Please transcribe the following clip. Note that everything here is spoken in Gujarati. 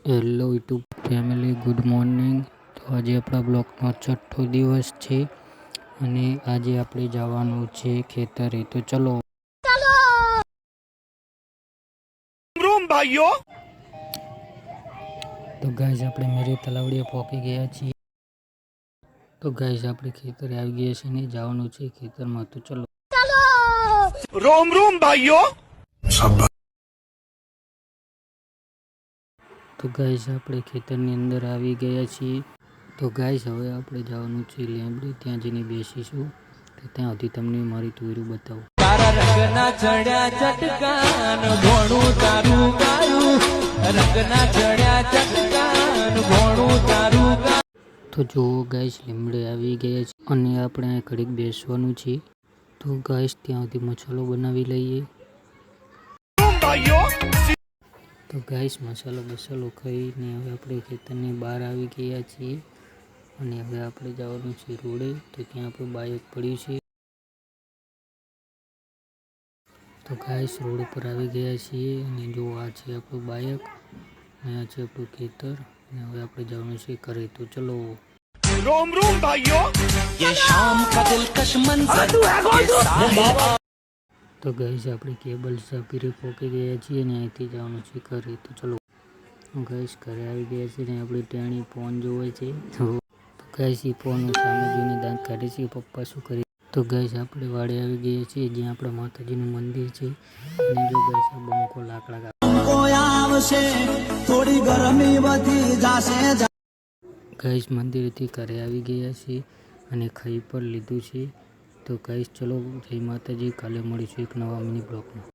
Hello YouTube family, good morning. તો આજે આપણા બ્લોગનો છઠ્ઠો દિવસ છે અને આજે આપણે જવાનું છે ખેતરે। તો ચલો ભાઈઓ। તો ગાઈસ આપણે મેરે તલાવડીએ પહોંચી ગયા છીએ। તો ગાઈસ આપણે ખેતરે આવી ગયા છીએ ને જવાનું છે ખેતરમાં। તો ચલો રોમ રોમ ભાઈઓ। તો ગાઈસ આપણે ખેતરની અંદર આવી ગયા છીએ। તો ગાઈસ હવે આપણે જવાનું છે લીંબડી, ત્યાં જઈને બેસીશું। તો ત્યાં સુધી તમને મારી તુવેરું બતાવું। તારા રંગના ચડ્યા ચટકાન ભોણું તારું ગાયું, રંગના ચડ્યા ચટકાન ભોણું તારું ગાયું। તો જુઓ ગાઈસ લીમડે આવી ગયા છે અને આપણે અહીં ઘડીક બેસવાનું છે। તો ગાઈસ ત્યાં સુધી મસાલો બનાવી લઈએ। તો ગાઈસ મસાલો ખાઈને હવે આપણે ખેતરની બહાર આવી ગયા છીએ અને હવે આપણે જવાનું છે રોડે। તો ત્યાં આપણું બાઇક પડ્યું છે। તો ગાઈસ રોડ ઉપર આવી ગયા છીએ અને જો આ છે આપણું બાઇક અને આ છે આપણું ખેતર અને હવે આપણે જવાનું છે ઘરે। તો ચલો રોમ રોમ ભાઈઓ। ये शाम का दिलकश मंजर તો ગાઈસ આપણે કેબલ સાપીરે પહોંચી ગયા છીએ અને અહીંથી જવાનું છે ઘરે। તો ચલો ગાઈસ ઘરે આવી ગયા છે ને આપણે ટેણી ફોન જોવે છે। તો ગાઈસ એ ફોન સામે જોઈને દાંત કાઢે છે પપ્પા શું કરે। તો ગાઈસ આપણે વાડે આવી ગયા છીએ જ્યાં આપણા માતાજીનું મંદિર છે અને જો ગાઈસ આ બંકો લાકડા आवशे थोड़ी गरमी वधी जाशे। ગાઈસ મંદિરેથી ઘરે આવી ગયા છીએ અને ખાઈ પણ લીધું છે। તો ગાઈસ ચલો જય માતાજી, કાલે મળીશું એક નવા મિની બ્લોગમાં।